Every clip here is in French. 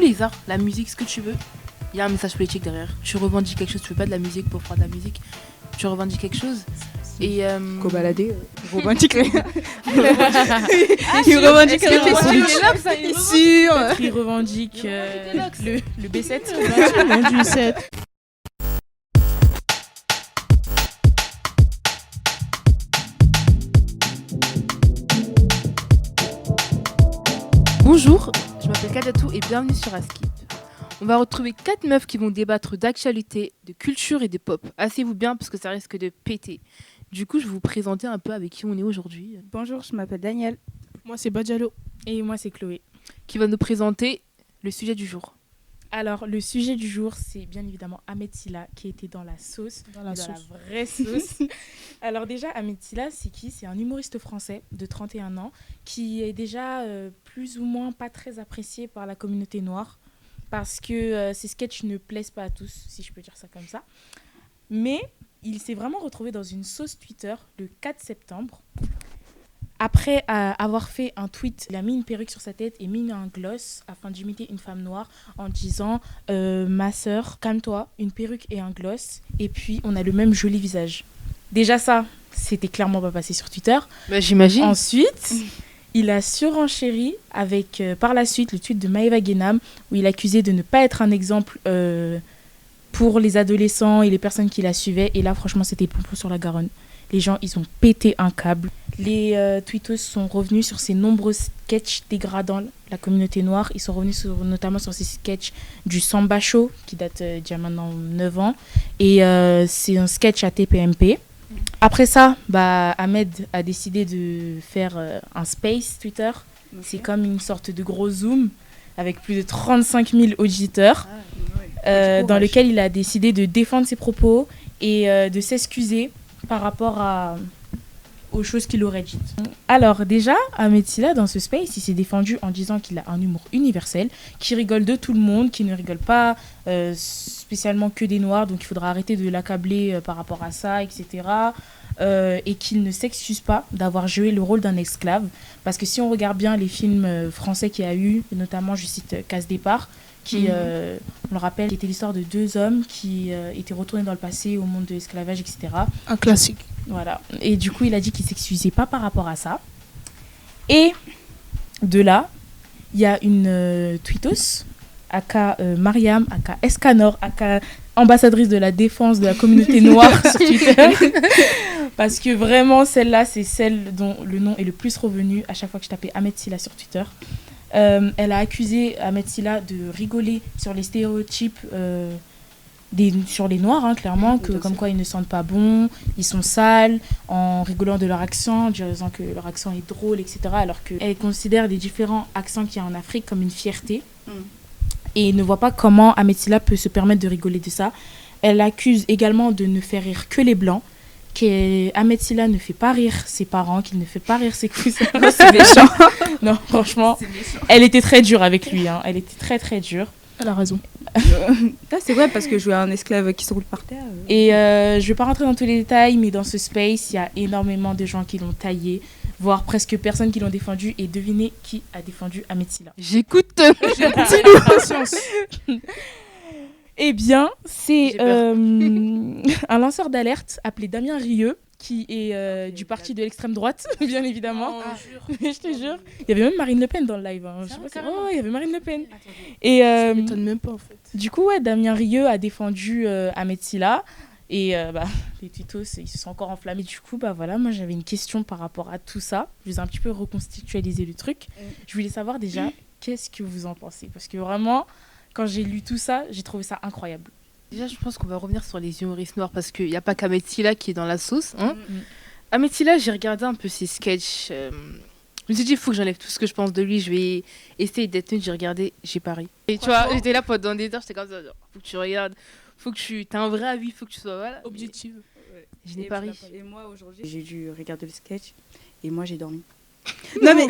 tous les arts, la musique, ce que tu veux, il y a un message politique derrière. Tu revendiques quelque chose, tu fais pas de la musique pour faire de la musique, tu revendiques quelque chose. Et Go-balader, romantique. Il revendique sûr. Il revendique le B7. Du 7. Bonjour, je m'appelle Kadatou et bienvenue sur Askip. On va retrouver 4 meufs qui vont débattre d'actualité, de culture et de pop. Asseyez-vous bien parce que ça risque de péter. Du coup, je vais vous présenter un peu avec qui on est aujourd'hui. Bonjour, je m'appelle Daniel. Moi, c'est Badjalo. Et moi, c'est Chloé. Qui va nous présenter le sujet du jour. Alors, le sujet du jour, c'est bien évidemment Ahmed Silla qui était dans la sauce, dans la vraie sauce. Alors déjà, Ahmed Silla, c'est qui ? C'est un humoriste français de 31 ans qui est déjà plus ou moins pas très apprécié par la communauté noire parce que ses sketchs ne plaisent pas à tous, si je peux dire ça comme ça. Mais il s'est vraiment retrouvé dans une sauce Twitter le 4 septembre. Après avoir fait un tweet, il a mis une perruque sur sa tête et mis un gloss afin d'imiter une femme noire en disant « Ma sœur, calme-toi, une perruque et un gloss. » Et puis, on a le même joli visage. Déjà ça, c'était clairement pas passé sur Twitter. Bah, j'imagine. Ensuite, il a surenchéri avec, par la suite, le tweet de Maëva Guénam où il accusait de ne pas être un exemple pour les adolescents et les personnes qui la suivaient. Et là, franchement, c'était pompon sur la Garonne. Les gens, ils ont pété un câble. Les tweetos sont revenus sur ces nombreux sketchs dégradant la communauté noire. Ils sont revenus notamment sur ces sketchs du Samba Show, qui date d'il y a maintenant 9 ans. Et c'est un sketch à TPMP. Après ça, Ahmed a décidé de faire un space Twitter. Okay. C'est comme une sorte de gros Zoom avec plus de 35 000 auditeurs, dans lequel il a décidé de défendre ses propos et de s'excuser par rapport aux choses qu'il aurait dites. Alors déjà, Ahmed Silla, dans ce space, il s'est défendu en disant qu'il a un humour universel, qui rigole de tout le monde, qui ne rigole pas spécialement que des Noirs, donc il faudra arrêter de l'accabler par rapport à ça, etc. Et qu'il ne s'excuse pas d'avoir joué le rôle d'un esclave, parce que si on regarde bien les films français qu'il y a eu, notamment, je cite Casse Départ, qui, on le rappelle, était l'histoire de 2 hommes qui étaient retournés dans le passé au monde de l'esclavage, etc. Un classique. Voilà. Et du coup, il a dit qu'il ne s'excusait pas par rapport à ça. Et de là, il y a une tweetos, aka Mariam, aka Escanor, aka ambassadrice de la défense de la communauté noire sur Twitter. Parce que vraiment, celle-là, c'est celle dont le nom est le plus revenu à chaque fois que je tapais Ahmed Silla sur Twitter. Elle a accusé Ahmed Silla de rigoler sur les stéréotypes sur les Noirs, clairement, comme quoi ils ne sentent pas bon, ils sont sales, en rigolant de leur accent, en disant que leur accent est drôle, etc. Alors qu'elle considère les différents accents qu'il y a en Afrique comme une fierté et ne voit pas comment Ahmed Silla peut se permettre de rigoler de ça. Elle accuse également de ne faire rire que les Blancs, qu'Ahmed Silla ne fait pas rire ses parents, qu'il ne fait pas rire ses cousins. C'est méchant. Non, franchement, elle était très dure avec lui. Elle était très, très dure. Elle a raison. C'est vrai, parce que je vois un esclave qui se roule par terre. Et je ne vais pas rentrer dans tous les détails, mais dans ce space, il y a énormément de gens qui l'ont taillé, voire presque personne qui l'ont défendu. Et devinez qui a défendu Ahmed Silla. J'écoute. J'ai patience. Eh bien, c'est un lanceur d'alerte appelé Damien Rieu, qui est du parti de l'extrême droite, bien évidemment. Mais je te jure. Il y avait même Marine Le Pen dans le live. Il y avait Marine Le Pen. Et, ça m'étonne même pas, en fait. Du coup, Damien Rieu a défendu Ahmed Silla. Et les tweetos, ils se sont encore enflammés. Du coup, voilà, moi, j'avais une question par rapport à tout ça. Je vous ai un petit peu reconstitualisé le truc. Je voulais savoir déjà, qu'est-ce que vous en pensez ? Parce que vraiment, quand j'ai lu tout ça, j'ai trouvé ça incroyable. Déjà, je pense qu'on va revenir sur les humoristes noirs parce qu'il n'y a pas qu'Ahmed Silla qui est dans la sauce. Ahmed Silla, j'ai regardé un peu ses sketchs. Je me suis dit, il faut que j'enlève tout ce que je pense de lui. Je vais essayer d'être nulle. J'ai regardé, j'ai pas ri. Et tu vois, j'étais là pendant des heures, j'étais comme ça. Faut que tu regardes, faut que tu aies un vrai avis, faut que tu sois objective. Je n'ai pas ri. Et moi, aujourd'hui, j'ai dû regarder le sketch et moi, j'ai dormi. Non mais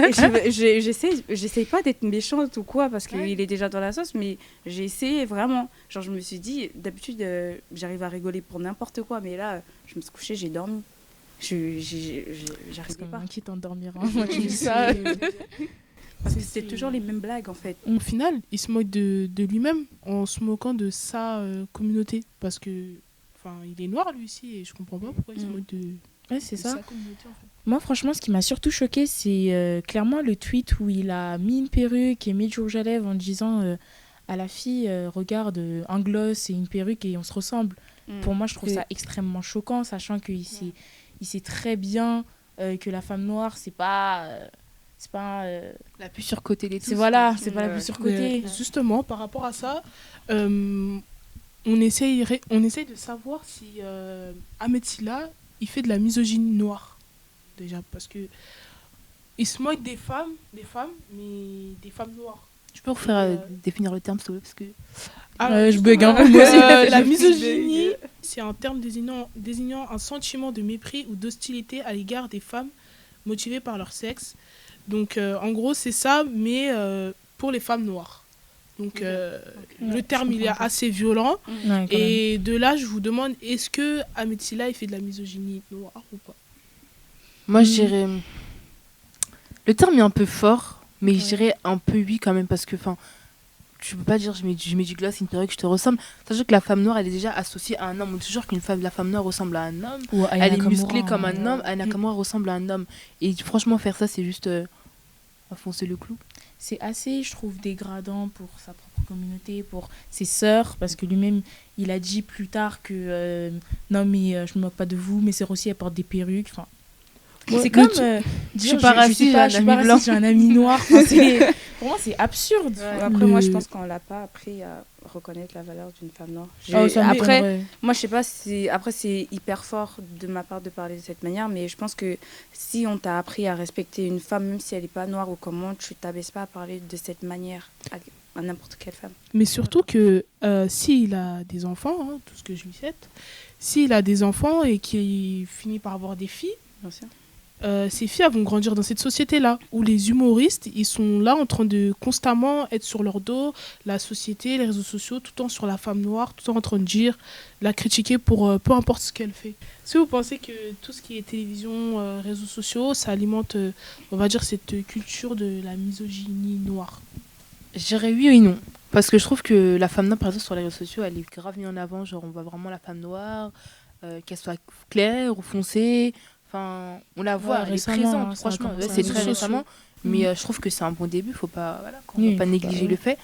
j'essaie pas d'être méchante ou quoi parce qu'il est déjà dans la sauce, mais j'ai essayé vraiment, genre je me suis dit d'habitude j'arrive à rigoler pour n'importe quoi, mais là je me suis couchée, j'ai dormi, j'arrivais pas. Qui t'endormira, moi tu dis ça. Parce que c'était toujours les mêmes blagues, en fait. Au final, il se moque de lui-même en se moquant de sa communauté. Parce que, enfin, il est noir lui aussi et je comprends pas pourquoi il se moque de C'est sa ça. communauté en fait. Moi, franchement, ce qui m'a surtout choqué, c'est clairement le tweet où il a mis une perruque et mis de rouge à lèvres en disant à la fille regarde, un gloss et une perruque et on se ressemble. Pour moi, je trouve ça extrêmement choquant, sachant qu'il sait très bien que la femme noire, c'est pas La plus surcotée des tous. c'est voilà, c'est pas la plus surcotée. Justement, par rapport à ça, on essaye de savoir si Ahmed Silla, il fait de la misogynie noire. Déjà, parce que il se moque des femmes, mais des femmes noires. Tu peux refaire définir le terme, s'il te plaît, parce que... Je bug un peu, moi aussi. La misogynie, c'est un terme désignant un sentiment de mépris ou d'hostilité à l'égard des femmes motivées par leur sexe. Donc, en gros, c'est ça, mais pour les femmes noires. Donc, le terme, il est assez violent. Ouais, Et de là, je vous demande, est-ce que Ahmed Silla, il fait de la misogynie noire ou pas? Moi, je dirais... Le terme est un peu fort, mais je dirais un peu oui quand même, parce que, enfin, tu peux pas dire je mets du gloss, une perruque, je te ressemble. Sachant que la femme noire, elle est déjà associée à un homme. On dit toujours la femme noire ressemble à un homme. Ou Aya Elle est Nakamura, musclée comme un homme. Aya Nakamura ressemble à un homme. Et franchement, faire ça, c'est juste enfoncer le clou. C'est assez, je trouve, dégradant pour sa propre communauté, pour ses sœurs, parce que lui-même, il a dit plus tard que non, mais je me moque pas de vous, mes sœurs aussi, elles portent des perruques. Enfin, c'est comme dire je suis pas raciste, j'ai un ami noir. Enfin, pour moi, c'est absurde. Après, moi, je pense qu'on l'a pas appris à reconnaître la valeur d'une femme noire. Moi, je sais pas si... Après, c'est hyper fort de ma part de parler de cette manière, mais je pense que si on t'a appris à respecter une femme, même si elle n'est pas noire ou comment, tu t'abaisses pas à parler de cette manière à n'importe quelle femme. Mais surtout que s'il a des enfants, hein, tout ce que je lui souhaite, s'il a des enfants et qu'il finit par avoir des filles, Bien sûr. Ces filles elles vont grandir dans cette société-là, où les humoristes, ils sont là en train de constamment être sur leur dos, la société, les réseaux sociaux, tout le temps sur la femme noire, tout le temps en train de dire, la critiquer pour peu importe ce qu'elle fait. Est-ce que vous pensez que tout ce qui est télévision, réseaux sociaux, ça alimente, on va dire, cette culture de la misogynie noire? Je dirais oui et non. Parce que je trouve que la femme noire, par exemple, sur les réseaux sociaux, elle est grave mise en avant. Genre, on voit vraiment la femme noire, qu'elle soit claire ou foncée. Enfin, on la voit, elle est présente, franchement. C'est très récemment. Mais je trouve que c'est un bon début. Faut pas négliger le fait.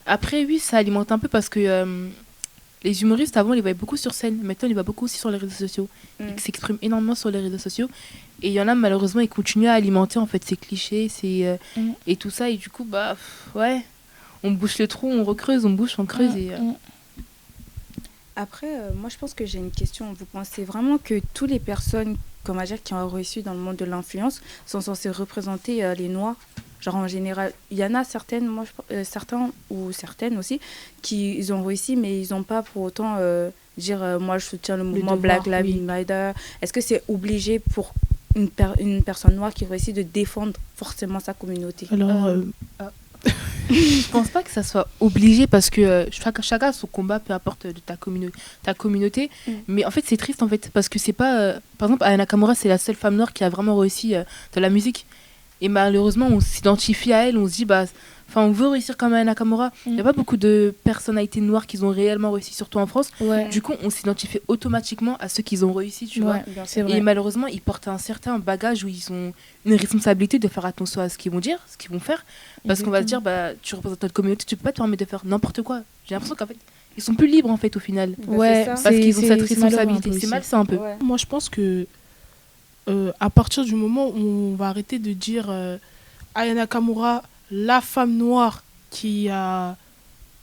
Après, oui, ça alimente un peu parce que les humoristes, avant, on les voyait beaucoup sur scène. Maintenant, on les voit beaucoup aussi sur les réseaux sociaux. Ils s'expriment énormément sur les réseaux sociaux. Et il y en a, malheureusement, ils continuent à alimenter en fait, ces clichés et tout ça. Et du coup, on bouche le trou, on recreuse, on bouche, on creuse. Après, moi, je pense que j'ai une question. Vous pensez vraiment que toutes les personnes, comme Aja, qui ont réussi dans le monde de l'influence, sont censées représenter les Noirs? Genre, en général, il y en a certaines, certains ou certaines aussi, qui ils ont réussi, mais ils n'ont pas pour autant dire moi, je soutiens le mouvement Black Lives Matter. Est-ce que c'est obligé pour une personne noire qui réussit de défendre forcément sa communauté? Alors, je pense pas que ça soit obligé parce que chacun a son combat, peu importe de ta communauté. Mais en fait, c'est triste en fait parce que c'est pas. Par exemple, Aya Nakamura, c'est la seule femme noire qui a vraiment réussi dans la musique. Et malheureusement, on s'identifie à elle, on se dit, on veut réussir comme Aya Nakamura. Il n'y a pas beaucoup de personnalités noires qui ont réellement réussi, surtout en France. Du coup, on s'identifie automatiquement à ceux qui ont réussi, tu vois. Et malheureusement, ils portent un certain bagage où ils ont une responsabilité de faire attention à ce qu'ils vont dire, ce qu'ils vont faire. Parce qu'on va se dire, tu représentes notre communauté, tu peux pas te permettre de faire n'importe quoi. J'ai l'impression qu'en fait, ils sont plus libres en fait au final. Parce qu'ils ont cette responsabilité. C'est mal, c'est un peu. Moi, je pense que à partir du moment où on va arrêter de dire Aya Nakamura, la femme noire qui a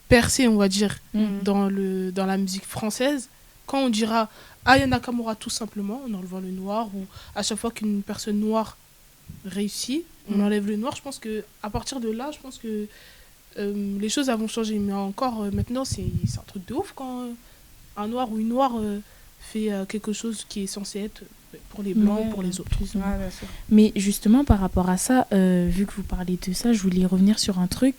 percé, on va dire, dans la musique française, quand on dira Aya Nakamura tout simplement, en enlevant le noir, ou à chaque fois qu'une personne noire réussit, on enlève le noir, je pense qu'à partir de là, je pense que les choses vont changer. Mais encore, maintenant, c'est un truc de ouf quand un noir ou une noire fait quelque chose qui est censé être pour les blancs et pour les autres. Mais justement, par rapport à ça, vu que vous parlez de ça, je voulais revenir sur un truc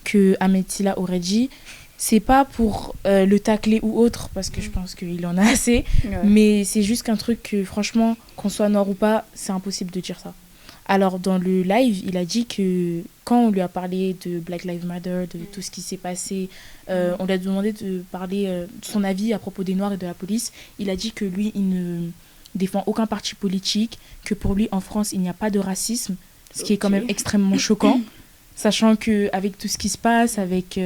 que Ahmed Silla aurait dit. C'est pas pour le tacler ou autre, parce que je pense qu'il en a assez, mais c'est juste qu'un truc que, franchement, qu'on soit noir ou pas, c'est impossible de dire ça. Alors, dans le live, il a dit que quand on lui a parlé de Black Lives Matter, de tout ce qui s'est passé, on lui a demandé de parler de son avis à propos des Noirs et de la police. Il a dit que lui, il ne défend aucun parti politique, que pour lui, en France, il n'y a pas de racisme, ce qui est quand même extrêmement choquant, sachant qu'avec tout ce qui se passe, avec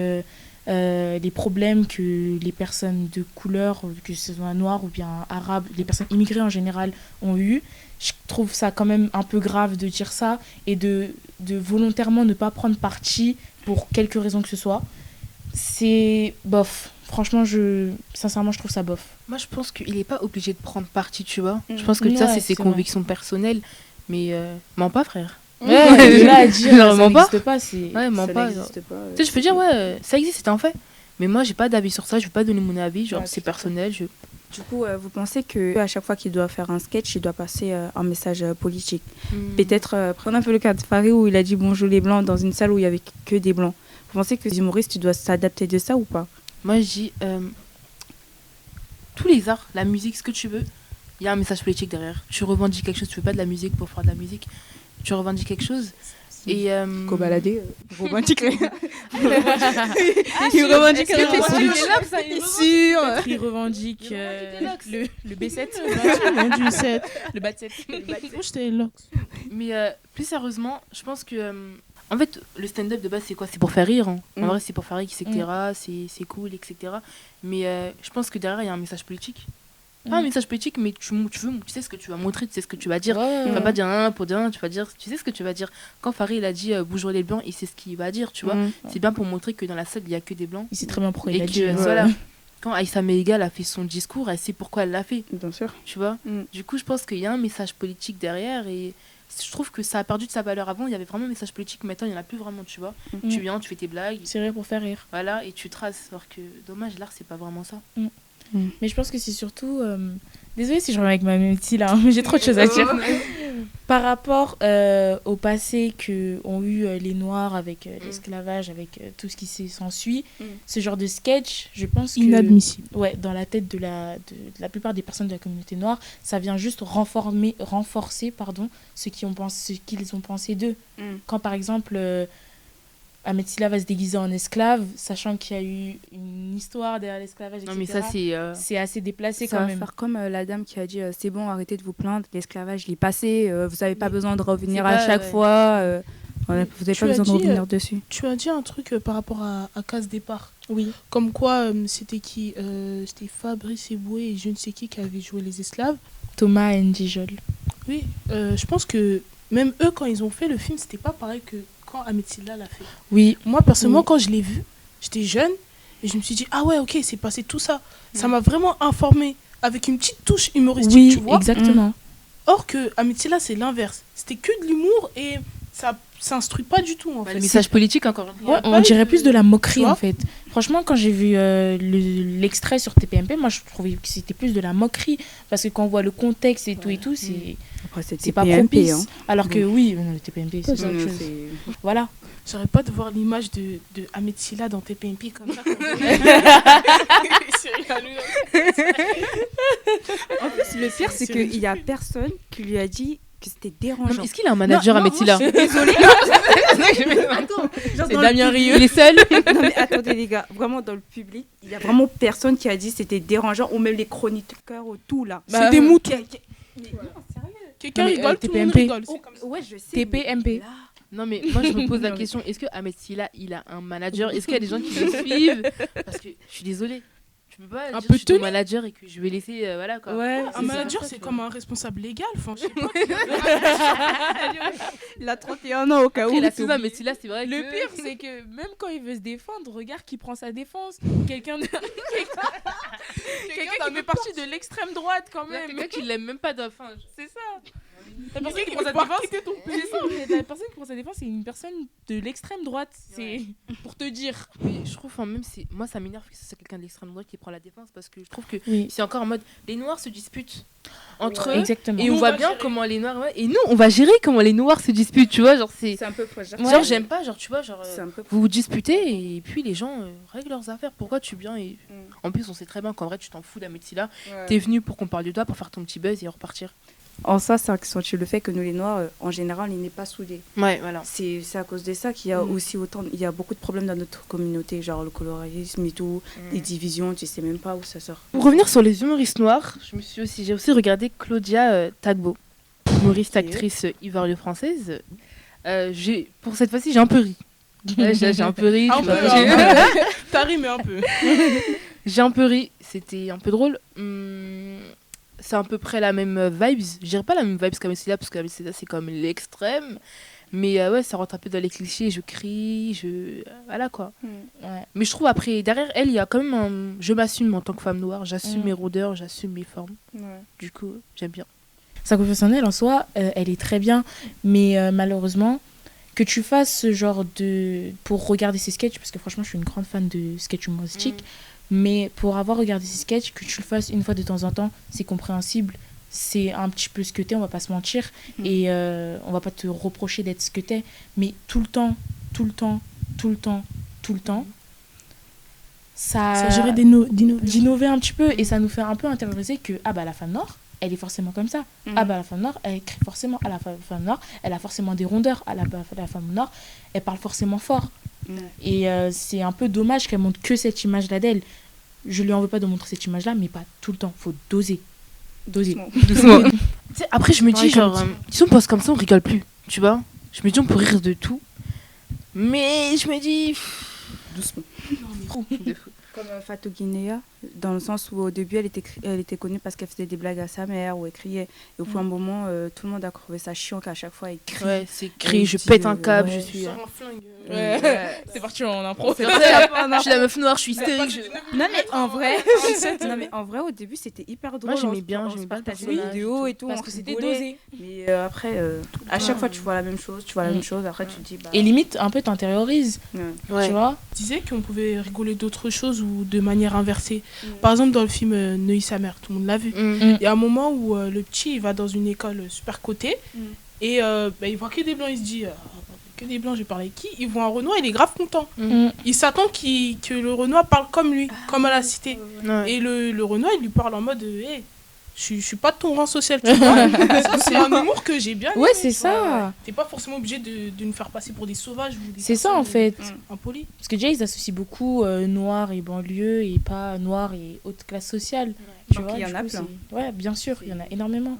les problèmes que les personnes de couleur, que ce soit noires ou bien arabes, les personnes immigrées en général ont eu, je trouve ça quand même un peu grave de dire ça et de volontairement ne pas prendre parti pour quelque raison que ce soit. C'est bof. Franchement, sincèrement, je trouve ça bof. Moi, je pense qu'il n'est pas obligé de prendre parti, tu vois. Je pense que ça, c'est ses convictions personnelles. Mais mens pas, frère. Ouais, là, à dire, Genre, ça mens pas. n'existe pas, c'est... Ouais, mens Ça pas. n'existe pas. Tu sais, je peux dire, ouais, ça existe, c'est un fait. Mais moi, j'ai pas d'avis sur ça, je vais pas donner mon avis. Genre, Ouais, c'est personnel. Du coup, vous pensez qu'à chaque fois qu'il doit faire un sketch, il doit passer un message politique. Peut-être prendre un peu le cas de Farid où il a dit bonjour les blancs dans une salle où il y avait que des blancs. Vous pensez que les humoristes doivent s'adapter de ça ou pas? Moi, je dis, tous les arts, la musique, ce que tu veux, il y a un message politique derrière. Tu revendiques quelque chose, tu fais pas de la musique pour faire de la musique. Tu revendiques quelque chose. Et Balader, revendique. il revendique sûr. Il revendique le B7. Du 7. Le BAT 7. Moi, j'étais Lox. Mais plus sérieusement, je pense que... en fait, le stand-up de base, c'est quoi? C'est pour faire rire. Hein. En vrai, c'est pour faire rire, etc. C'est cool, etc. Mais je pense que derrière, il y a un message politique. Pas un message politique, mais tu sais ce que tu vas montrer, tu sais ce que tu vas dire. Tu vas pas dire un pour dire un, tu vas dire, tu sais ce que tu vas dire. Quand Farid il a dit bonjour les blancs, il sait ce qu'il va dire, tu vois. C'est bien pour montrer que dans la salle, il y a que des blancs. Il sait très bien pourquoi il Et a dit. que, voilà, quand Aïssa Meigal a fait son discours, elle sait pourquoi elle l'a fait, Bien sûr. tu vois. Du coup, je pense qu'il y a un message politique derrière et je trouve que ça a perdu de sa valeur. Avant, il y avait vraiment un message politique, maintenant, il n'y en a plus vraiment, tu vois. Tu viens, tu fais tes blagues. C'est vrai pour faire rire. Voilà, et tu traces. Alors que, dommage, l'art, c'est pas vraiment ça. Mais je pense que c'est surtout... Désolée si je reviens avec ma métier là, mais j'ai trop de choses à dire. Par rapport au passé qu'ont eu les Noirs avec l'esclavage, avec tout ce qui s'ensuit, ce genre de sketch, je pense que... Inadmissible. Ouais, dans la tête de la plupart des personnes de la communauté noire, ça vient juste renforcer ce qu'ils ont pensé d'eux. Quand par exemple... Ahmed Silla va se déguiser en esclave, sachant qu'il y a eu une histoire derrière l'esclavage, etc. Non, mais ça, c'est assez déplacé Ça quand va même. faire comme la dame qui a dit c'est bon, arrêtez de vous plaindre, l'esclavage il est passé, vous n'avez pas besoin de revenir à chaque fois, vous n'avez pas besoin de revenir dessus. Tu as dit un truc par rapport à Casse Départ. Oui. Comme quoi, c'était qui C'était Fabrice Eboué et je ne sais qui avait joué les esclaves. Thomas Ndijol. Oui, je pense que même eux, quand ils ont fait le film, c'était pas pareil que quand Ahmed Silla l'a fait. Oui. Moi, personnellement, quand je l'ai vu, j'étais jeune et je me suis dit, ah ouais, ok, c'est passé tout ça. Ça m'a vraiment informé avec une petite touche humoristique, tu vois. Exactement. Or que Ahmed Silla, c'est l'inverse. C'était que de l'humour et ça s'instruit pas du tout, en fait. Le message politique, encore une fois. Ouais, on dirait plus de la moquerie, Tu vois en fait. Franchement, quand j'ai vu l'extrait sur TPMP, moi, je trouvais que c'était plus de la moquerie. Parce que quand on voit le contexte et tout, Après, c'est pas propice. Alors que oui, non, le TPMP, c'est autre chose. Voilà. J'arrête pas de voir l'image de Ahmed Silla dans TPMP comme ça. En plus, le pire, c'est qu'il y a personne qui lui a dit que c'était dérangeant. Est-ce qu'il a un manager Ahmed Silla? Désolée. C'est Damien Rieu. Il est seul. Non mais attendez les gars, vraiment dans le public, il y a vraiment personne qui a dit c'était dérangeant, ou même les chroniqueurs ou tout là. C'est des moutons. Mais non, sérieux. Quelqu'un Non, mais, rigole, tout le monde TPMP. rigole. C'est comme ça. Ouais, je sais. TPMP. Non, mais moi, je me pose la question, est-ce que Ahmed Silla, il a un manager? Est-ce qu'il y a des gens qui le suivent? Parce que je suis désolée. Tu peux pas dire Un je peu suis ton tenu. manager et que je vais laisser, voilà quoi. Ouais, Un manager, c'est comme un responsable légal. Enfin, je sais pas. Il a 31 ans au cas où. Après, la Souza, mais Silla, c'est vrai Le que... pire, c'est que même quand il veut se défendre, regarde qui prend sa défense. Quelqu'un qui fait partie de l'extrême droite quand Il y a même. quelqu'un qui l'aime même pas d'enfin. C'est ça. La personne qui Il prend sa veut pas défense, quitter ton pays. c'est ça, mais la personne qui prend sa défense, c'est une personne de l'extrême droite. C'est pour te dire. Mais je trouve, même, moi, ça m'énerve que c'est quelqu'un de l'extrême droite qui prend la défense parce que je trouve que Oui. c'est encore en mode les Noirs se disputent entre eux. Exactement. Et on Nous, voit va bien gérer. comment les Noirs. Ouais, et nous, on va gérer comment les Noirs se disputent, tu vois. Genre, c'est. un peu fragile. Genre, j'aime pas, genre, tu vois, genre. C'est un peu Vous vous disputez et puis les gens règlent leurs affaires. Pourquoi tu viens et... En plus, on sait très bien qu'en vrai, tu t'en fous d'Ahmed Silla. T'es venu pour qu'on parle de toi, pour faire ton petit buzz et repartir. en soi, ça accentue le fait que nous, les Noirs, en général, il n'est pas soudés. Ouais, voilà. C'est à cause de ça qu'il y a aussi il y a beaucoup de problèmes dans notre communauté, genre le colorisme et tout, les divisions, tu sais même pas où ça sort. Pour revenir sur les humoristes noirs, j'ai aussi regardé Claudia Tagbo, humoriste, actrice ivorio-française. Pour cette fois-ci, j'ai un peu ri. Ouais, j'ai un peu ri. Un tu peu, vois. t'as rimé un peu. J'ai un peu ri, c'était un peu drôle. C'est à peu près la même vibes. Je dirais pas la même vibes qu'Amelsida, parce qu'Amelsida c'est comme l'extrême. Mais ouais, ça rentre un peu dans les clichés. Je crie, voilà quoi. Ouais. Mais je trouve après, derrière elle, il y a quand même je m'assume en tant que femme noire. J'assume mes rondeurs, j'assume mes formes. Du coup, j'aime bien. Sa confiance en elle, en soi, elle est très bien. Mais malheureusement, que tu fasses ce genre de... Pour regarder ses sketchs, parce que franchement, je suis une grande fan de sketch humoristique. Mais pour avoir regardé ces sketchs, que tu le fasses une fois de temps en temps, c'est compréhensible. C'est un petit peu ce que t'es, on va pas se mentir. Et on va pas te reprocher d'être ce que t'es. Mais tout le temps, ça gérait d'innover un petit peu. Et ça nous fait un peu intérioriser que, la femme noire, elle est forcément comme ça. La femme noire, elle écrit forcément. La femme noire, elle a forcément des rondeurs. La femme noire, elle parle forcément fort. Et c'est un peu dommage qu'elle montre que cette image-là d'elle. Je lui en veux pas de montrer cette image-là, mais pas tout le temps. Faut doser. Doucement. Après, je me dis, si on pense comme ça, on rigole plus. Tu vois? Je me dis, on peut rire de tout. Mais je me dis. Doucement. Comme Fatou Guinea, dans le sens où au début elle était connue parce qu'elle faisait des blagues à sa mère ou elle criait. Et au bout d'un moment, tout le monde a trouvé ça chiant qu'à chaque fois elle crie. Ouais, c'est crie, je pète un câble, je suis. un flingue. C'est parti en impro. Je suis la meuf noire, je suis hystérique. Non mais en vrai, au début c'était hyper drôle. Moi j'aimais bien, partager les vidéos et tout. Parce que c'était dosé. Mais après, à chaque fois tu vois la même chose, après tu te dis. Et limite, un peu t'intériorises. Ouais. Tu vois? Je disais qu'on pouvait rigoler d'autres choses ou de manière inversée. Par exemple, dans le film Neuilly sa mère, tout le monde l'a vu. Il y a un moment où le petit il va dans une école super cotée et il voit que des blancs, il se dit que des blancs, je vais parler avec qui? Il voit un Renoir, il est grave content. Il s'attend que le Renoir parle comme lui, comme à la cité. Et le Renoir, il lui parle en mode hey, je suis pas de ton rang social, tu vois. Ça, c'est un humour que j'ai bien aimé. Ouais, c'est ça. T'es pas forcément obligé de nous faire passer pour des sauvages ou des C'est ça en fait. impolis. Parce que déjà, ils associent beaucoup noir et banlieue et pas noir et haute classe sociale. Tu vois, il y en a plein. Ouais, bien sûr, il y en a énormément.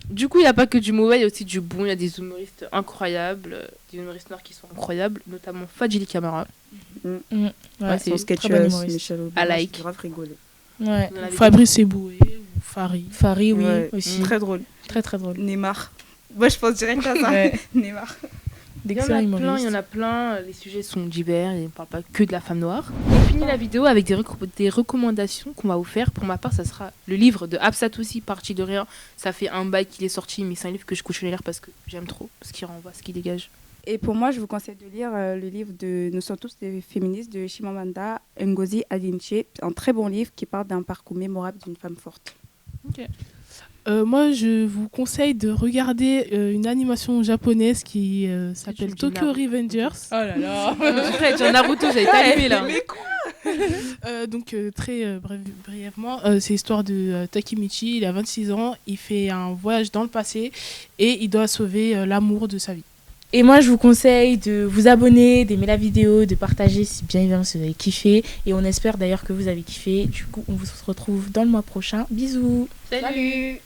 Du coup, il n'y a pas que du mauvais, il y a aussi du bon. Il y a des humoristes incroyables, des humoristes noirs qui sont incroyables, notamment Fadjili Camara. Ouais, c'est son sketch très bon humoriste. Michel Obama, I like. j'ai grave rigolé. Ouais. Fabrice Eboué ou Farid. Farid, oui, Ouais, aussi. très drôle. Très, très drôle. Neymar. Moi je pense direct à ça. Ouais. Neymar. Il y D'excellents en humoristes. a plein, les sujets sont divers et on ne parle pas que de la femme noire. On finit la vidéo avec des recommandations qu'on va vous faire. Pour ma part, ça sera le livre de Absatoussi, Parti de rien. Ça fait un bail qu'il est sorti, mais c'est un livre que je continue à lire parce que j'aime trop, parce qu'il renvoie ce qu'il dégage. Et pour moi, je vous conseille de lire le livre de Nous sommes tous des féministes de Chimamanda Ngozi Adichie. Un très bon livre qui parle d'un parcours mémorable d'une femme forte. Moi, je vous conseille de regarder une animation japonaise qui s'appelle Tokyo Revengers. Oh là là. J'ai Naruto, j'avais pas aimé là. Donc, très brièvement, c'est l'histoire de Takemichi. Il a 26 ans, il fait un voyage dans le passé et il doit sauver l'amour de sa vie. Et moi, je vous conseille de vous abonner, d'aimer la vidéo, de partager si bien évidemment si vous avez kiffé. Et on espère d'ailleurs que vous avez kiffé. Du coup, on vous retrouve dans le mois prochain. Bisous. Salut.